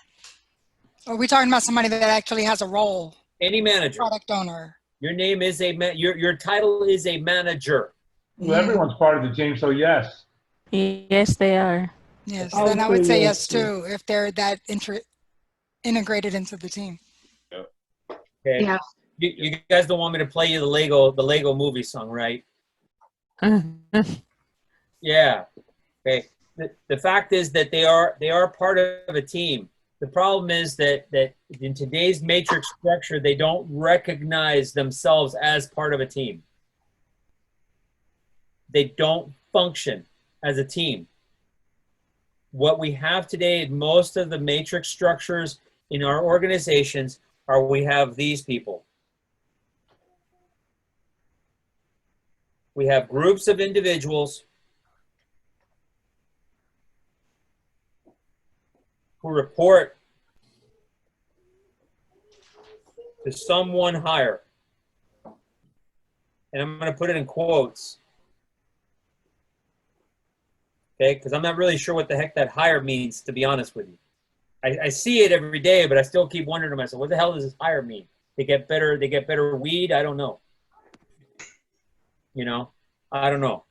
Or are we talking about somebody that actually has a role? Any manager. Product owner. Your name is your title is a manager. Well, everyone's part of the team, so yes. Yes, they are. Yes, I then I would say yes too. too, if they're that integrated into the team. Okay. Yeah. You guys don't want me to play you the Lego movie song, right? Yeah. Okay. The fact is that they are part of a team. The problem is that in today's matrix structure, they don't recognize themselves as part of a team. They don't function as a team. What we have today, most of the matrix structures in our organizations are we have these people. We have groups of individuals who report to someone higher. And I'm going to put it in quotes. Okay, because I'm not really sure what the heck that higher means, to be honest with you. I see it every day, but I still keep wondering to myself, what the hell does this higher mean? They get better weed? I don't know. You know, I don't know.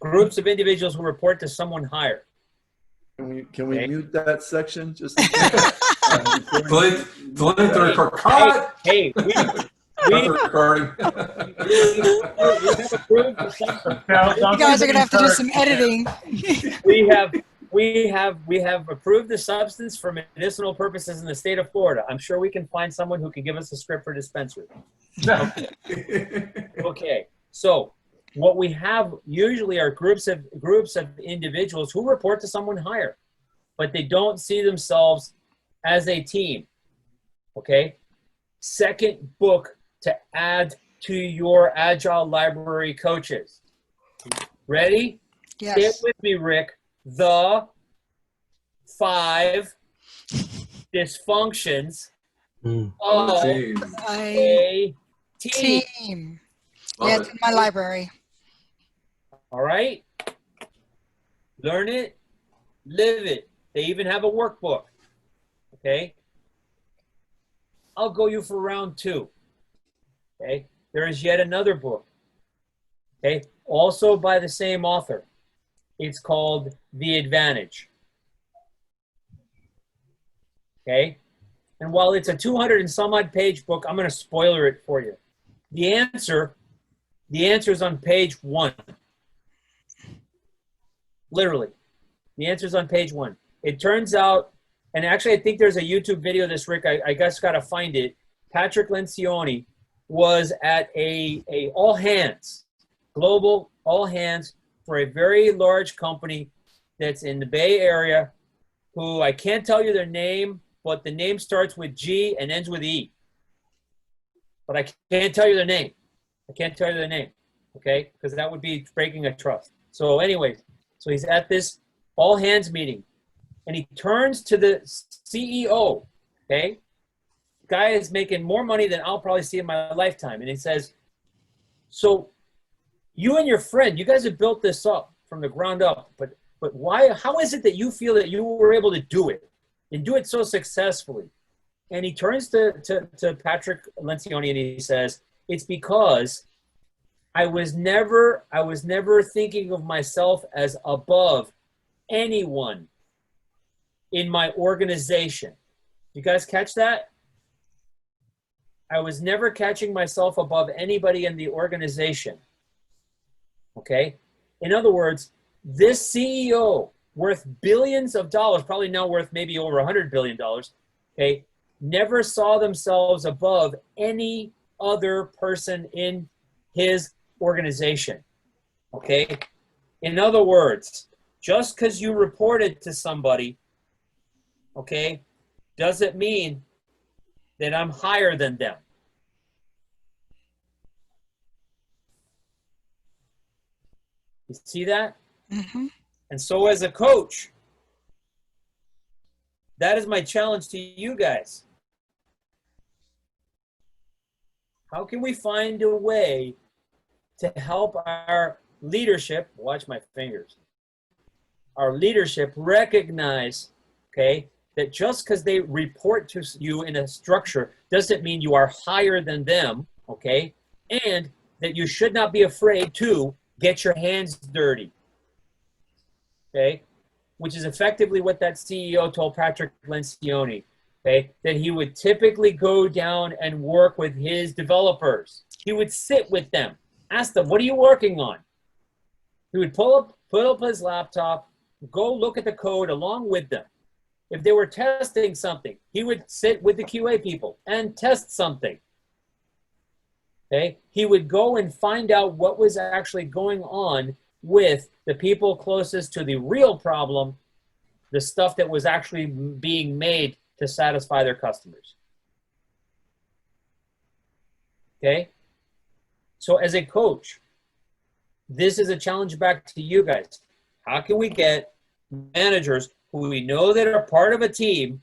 Groups of individuals who report to someone higher. Can we mute that section? Just delete the record. Cut! Hey, we the recording. we have approved the substance. You guys are gonna have to do some editing. We have approved the substance for medicinal purposes in the state of Florida. I'm sure we can find someone who can give us a script for dispensary. Okay. So what we have usually are groups of individuals who report to someone higher, but they don't see themselves as a team. Okay. Second book to add to your Agile library, coaches. Ready? Yes. Stay with me, Rick. The 5 dysfunctions of a team. Yeah, it's in my library. All right. Learn it, live it. They even have a workbook. Okay. I'll go you for round 2. Okay. There is yet another book. Okay. Also by the same author. It's called The Advantage. Okay. And while it's a 200 and some odd page book, I'm going to spoiler it for you. The answer is on page 1. Literally. The answer is on page 1. It turns out, and actually I think there's a YouTube video of this, Rick. I just got to find it. Patrick Lencioni was at a all hands, global all hands for a very large company that's in the Bay Area, who I can't tell you their name, but the name starts with G and ends with E. But I can't tell you their name. I can't tell you their name, okay? Because that would be breaking a trust. So anyways, so he's at this all hands meeting, and he turns to the CEO, okay? Guy is making more money than I'll probably see in my lifetime. And he says, so you and your friend, you guys have built this up from the ground up, but why, how is it that you feel that you were able to do it and do it so successfully? And he turns to Patrick Lencioni and he says, it's because I was never thinking of myself as above anyone in my organization. You guys catch that? I was never catching myself above anybody in the organization. Okay? In other words, this CEO worth billions of dollars, probably now worth maybe over $100 billion, okay, never saw themselves above any other person in his organization. Okay? In other words, just because you reported to somebody, okay, doesn't mean that I'm higher than them. You see that? Mm-hmm. And so as a coach, that is my challenge to you guys. How can we find a way to help our leadership, watch my fingers, our leadership recognize, okay, that just because they report to you in a structure doesn't mean you are higher than them, okay, and that you should not be afraid to get your hands dirty, okay, which is effectively what that CEO told Patrick Lencioni, okay, that he would typically go down and work with his developers. He would sit with them, ask them, what are you working on? He would put up his laptop, go look at the code along with them. If they were testing something, he would sit with the QA people and test something. Okay? He would go and find out what was actually going on with the people closest to the real problem, the stuff that was actually being made to satisfy their customers. Okay? So as a coach, this is a challenge back to you guys. How can we get managers who we know that are part of a team,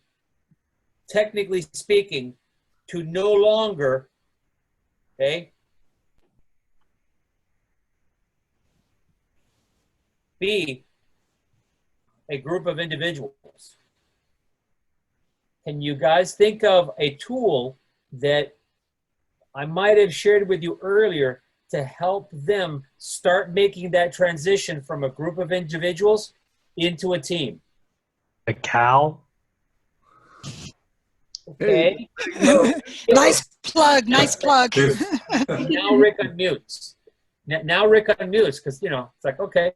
technically speaking, to no longer, okay, be a group of individuals? Can you guys think of a tool that I might have shared with you earlier to help them start making that transition from a group of individuals into a team? A cow. Okay. Nice plug. Nice plug. Now Rick unmutes. Now Rick unmutes because, you know, it's like, okay.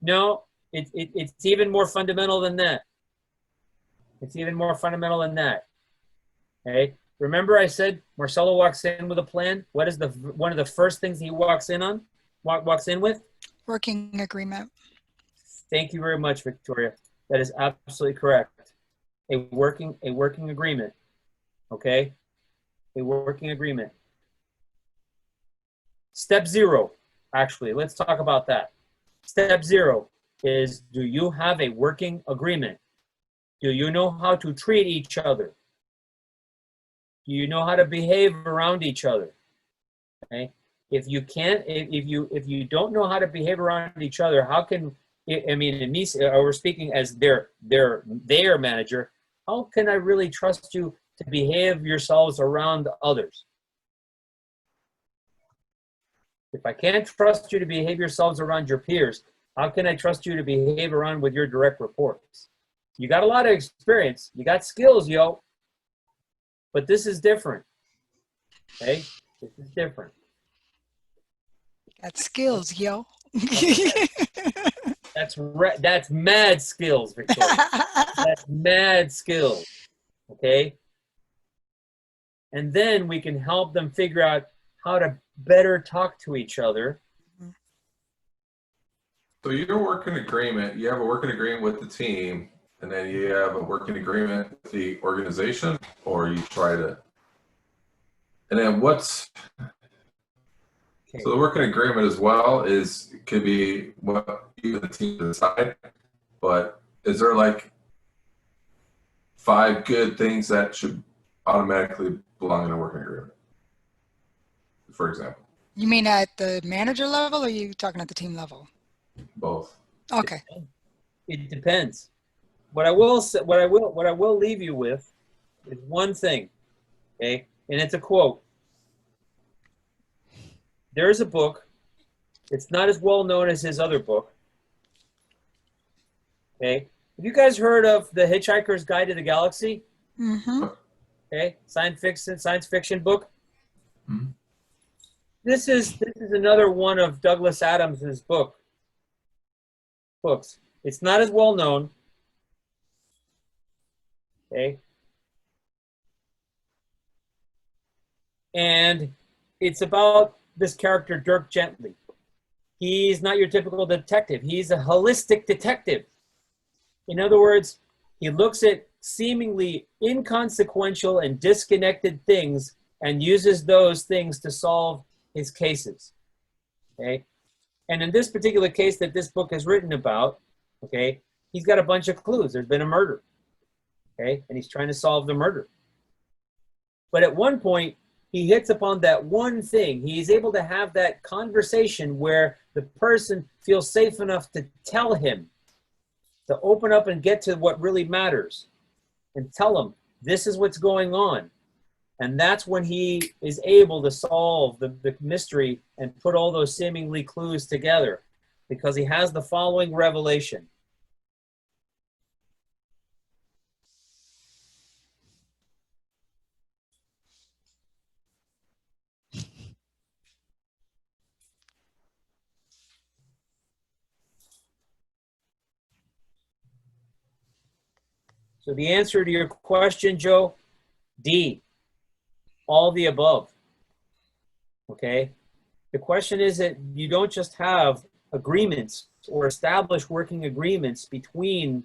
No, it's even more fundamental than that. It's even more fundamental than that. Okay. Remember I said Marcelo walks in with a plan. What is one of the first things he walks in with? Working agreement. Thank you very much, Victoria. That is absolutely correct. A working agreement. Okay? A working agreement. Step 0, actually, let's talk about that. Step 0 is, do you have a working agreement? Do you know how to treat each other? Do you know how to behave around each other? Okay? If you can't, if you don't know how to behave around each other, how can I mean, in me, we're speaking as their manager. How can I really trust you to behave yourselves around others? If I can't trust you to behave yourselves around your peers, how can I trust you to behave around with your direct reports? You got a lot of experience. You got skills, yo. But this is different. Okay? This is different. Got skills, yo. That's mad skills, Victoria. That's mad skills. Okay? And then we can help them figure out how to better talk to each other. So your working agreement, you have a working agreement with the team, and then you have a working agreement with the organization, or you try to, and then what's, Okay. so the working agreement as well could be what you and the team decide, but is there like 5 good things that should automatically belong in a working agreement, for example? You mean at the manager level, or are you talking at the team level? Both. Okay. It depends. What I will leave you with is one thing, okay? And it's a quote. There is a book. It's not as well known as his other book. Okay. Have you guys heard of The Hitchhiker's Guide to the Galaxy? Mm-hmm. Okay. Science fiction book. Mm-hmm. This is another one of Douglas Adams's books. It's not as well known. Okay. And it's about this character, Dirk Gently. He's not your typical detective. He's a holistic detective. In other words, he looks at seemingly inconsequential and disconnected things and uses those things to solve his cases. Okay? And in this particular case that this book is written about, okay, he's got a bunch of clues. There's been a murder. Okay? And he's trying to solve the murder. But at one point, he hits upon that one thing. He's able to have that conversation where the person feels safe enough to tell him, to open up and get to what really matters and tell him, this is what's going on. And that's when he is able to solve the mystery and put all those seemingly clues together, because he has the following revelation. So the answer to your question, Joe, D, all the above. Okay? The question is that you don't just have agreements or establish working agreements between,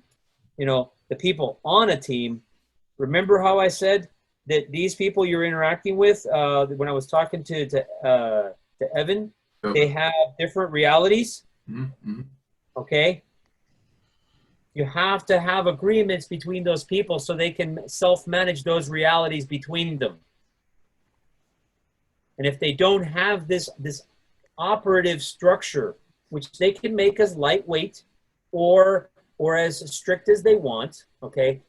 the people on a team. Remember how I said that these people you're interacting with, when I was talking to Evan, they have different realities. Mm-hmm. Okay? You have to have agreements between those people so they can self-manage those realities between them. And if they don't have this operative structure, which they can make as lightweight or as strict as they want, okay,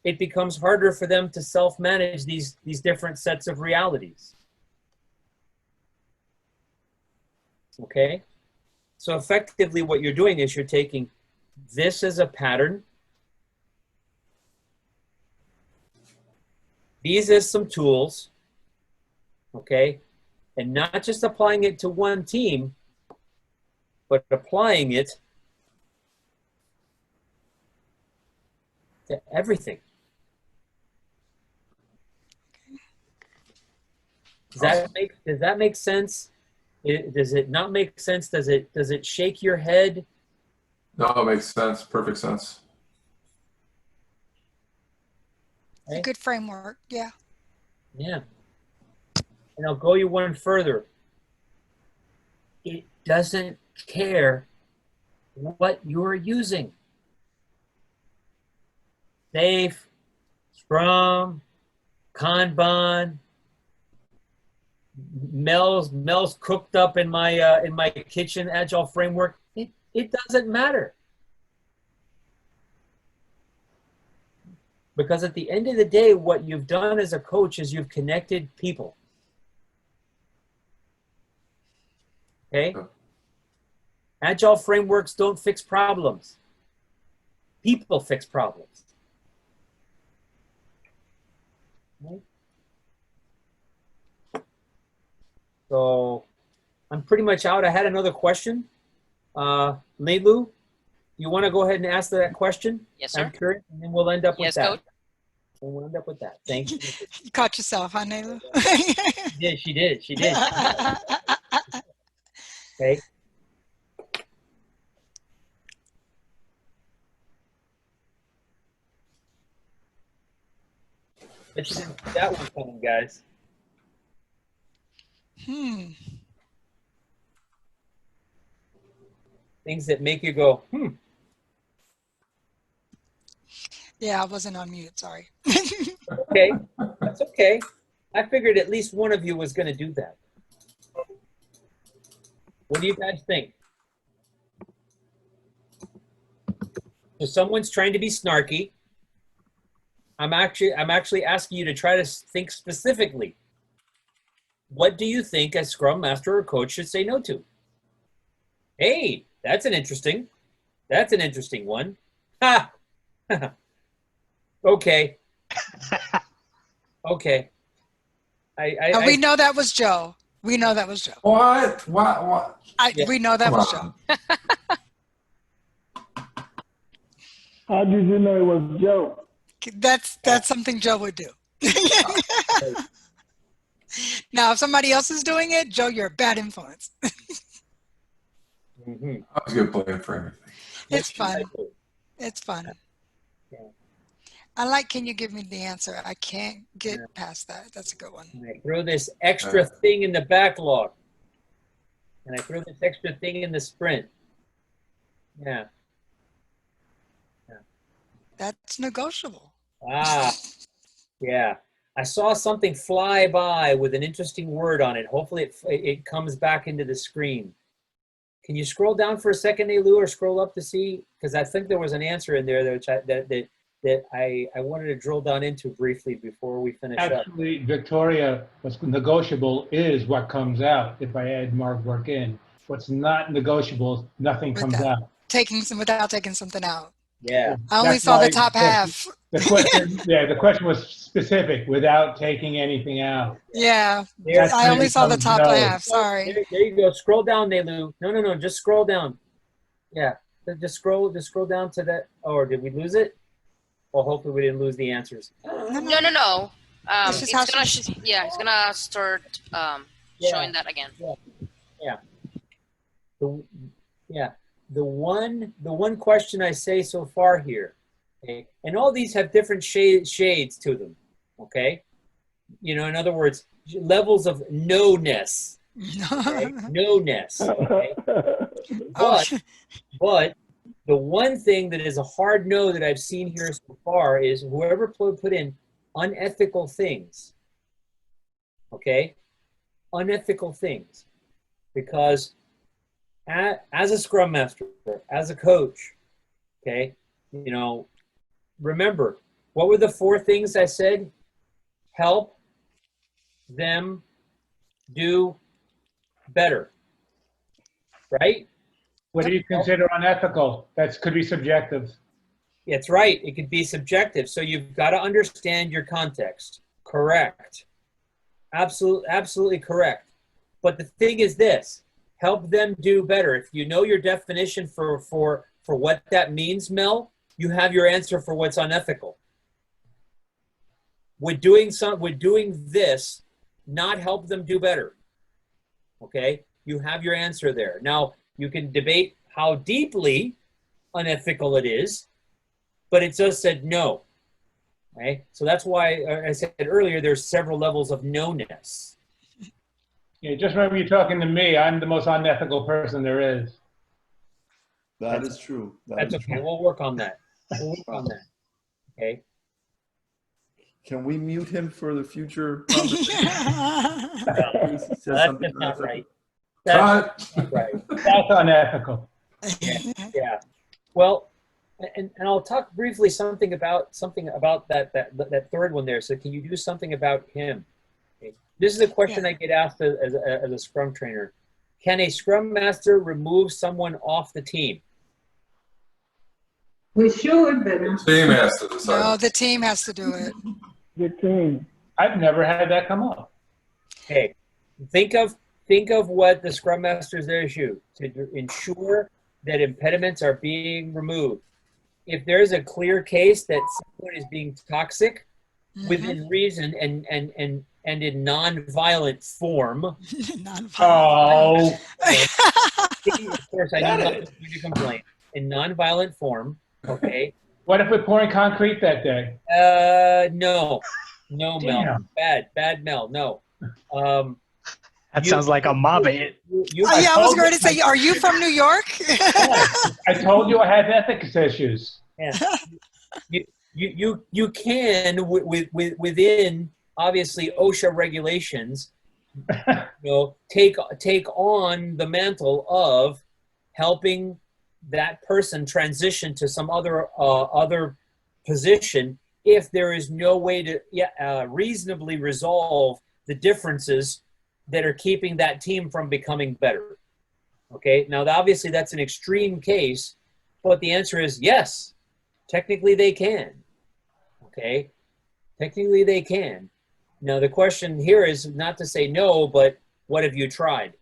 it becomes harder for them to self-manage these different sets of realities. Okay? So effectively what you're doing is you're taking this as a pattern, these as some tools, okay, and not just applying it to one team, but applying it to everything. Does that make sense? Does it not make sense? Does it shake your head? No, it makes sense. Perfect sense. It's a good framework. Yeah. Yeah. And I'll go you one further. It doesn't care what you're using. Safe, Scrum, Kanban, Mel's cooked up in my kitchen agile framework. It doesn't matter. Because at the end of the day, what you've done as a coach is you've connected people. Okay? Agile frameworks don't fix problems. People fix problems. Okay? So I'm pretty much out. I had another question. Leilu, you want to go ahead and ask that question? Yes, sir. I'm curious, and then we'll end up with Yes, that. coach. And we'll end up with that. Thank you. You caught yourself, huh, Nayla? She did. Okay. But you didn't see that one coming, guys. Things that make you go, Yeah, I wasn't on mute, sorry. Okay, that's okay. I figured at least one of you was going to do that. What do you guys think? So someone's trying to be snarky. I'm actually asking you to try to think specifically. What do you think a scrum master or coach should say no to? Hey, that's an interesting one. Ha! Okay. Okay. We know that was Joe. We know that was Joe. What? We know that was Joe. How did you know it was Joe? That's something Joe would do. Now, if somebody else is doing it, Joe, you're a bad influence. I was good playing for everything. It's fun. It's fun. I like, can you give me the answer? I can't get past that. That's a good one. And I throw this extra thing in the backlog. And I throw this extra thing in the sprint. Yeah. That's negotiable. Yeah. I saw something fly by with an interesting word on it. Hopefully it comes back into the screen. Can you scroll down for a second, Elu, or scroll up to see? Because I think there was an answer in there that I wanted to drill down into briefly before we finish up. Actually, Victoria, what's negotiable is what comes out if I add more work in. What's not negotiable, nothing comes out. Without taking something out. Yeah. I only saw the top half. The question was specific, without taking anything out. Yeah, I only saw the top half. Sorry. There you go. Scroll down, Nelu. No. Just scroll down. Yeah. Just scroll down to that. Or did we lose it? Well, hopefully we didn't lose the answers. No. It's gonna start showing that again. Yeah. The one question I say so far here, okay, and all these have different shades to them, okay? You know, in other words, levels of no-ness. Okay? No-ness. Okay? But the one thing that is a hard no that I've seen here so far is whoever put in unethical things. Okay? Unethical things. Because as a scrum master, as a coach, okay, you know, remember, what were the 4 things I said? Help them do better, right? What do you consider unethical? That could be subjective. That's right. It could be subjective. So you've got to understand your context. Correct. Absolutely correct. But the thing is this. Help them do better. If you know your definition for what that means, Mel, you have your answer for what's unethical. Would doing this not help them do better? Okay, you have your answer there. Now you can debate how deeply unethical it is, but it just said no. Okay, so that's why I said earlier there's several levels of no-ness. Yeah, just remember you're talking to me. I'm the most unethical person there is. That is true. That's okay. We'll work on that. Okay. Can we mute him for the future conversation? That's not right. That's unethical. Yeah. Well, and I'll talk briefly something about that third one there. So can you do something about him? Okay. This is a question I get asked as a Scrum trainer. Can a Scrum Master remove someone off the team? We should, but The team has to decide. No, the team has to do it. The team. I've never had that come up. Okay, think of what the Scrum Master is there to ensure that impediments are being removed. If there's a clear case that someone is being toxic within reason and in non-violent form. Oh. Of course, I know not to complain. In non-violent form, okay? What if we're pouring concrete that day? No, Mel. Damn. Bad Mel, no. That sounds like a mob hit. I was going to say, are you from New York? I told you I had ethics issues. Yeah. You can within obviously OSHA regulations, take on the mantle of helping that person transition to some other position if there is no way to reasonably resolve the differences that are keeping that team from becoming better. Okay, now obviously that's an extreme case, but the answer is yes, technically they can. Okay, technically they can. Now the question here is not to say no, but what have you tried?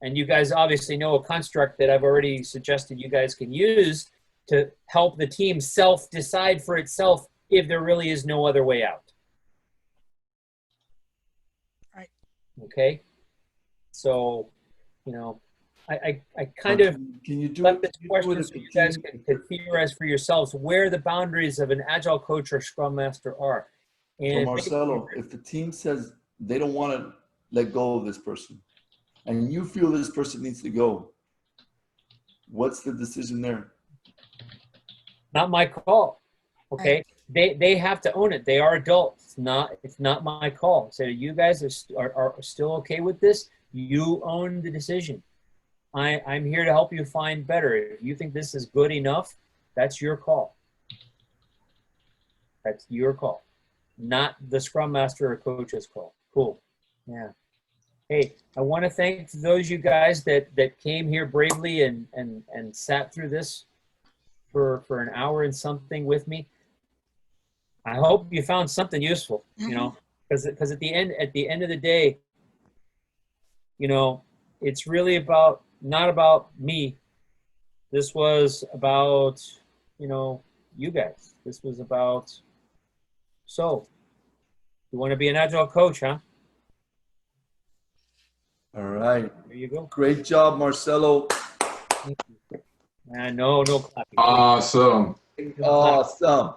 And you guys obviously know a construct that I've already suggested you guys can use to help the team self-decide for itself if there really is no other way out. Right. Okay? So, I kind of can you do left it, this question so you guys can theorize for yourselves where the boundaries of an Agile coach or Scrum Master are. And so Marcelo, if the team says they don't want to let go of this person, and you feel this person needs to go, what's the decision there? Not my call. Okay, they have to own it. They are adults. It's not my call. So you guys are still okay with this? You own the decision. I'm here to help you find better. If you think this is good enough, that's your call. That's your call, not the Scrum Master or coach's call. Cool. Yeah. Hey, I want to thank those you guys that came here bravely and sat through this for an hour and something with me. I hope you found something useful, because at the end of the day, it's really not about me. This was about, you guys. This was about, so you want to be an Agile coach, huh? All right. There you go. Great job, Marcelo. No clapping. Awesome. Awesome.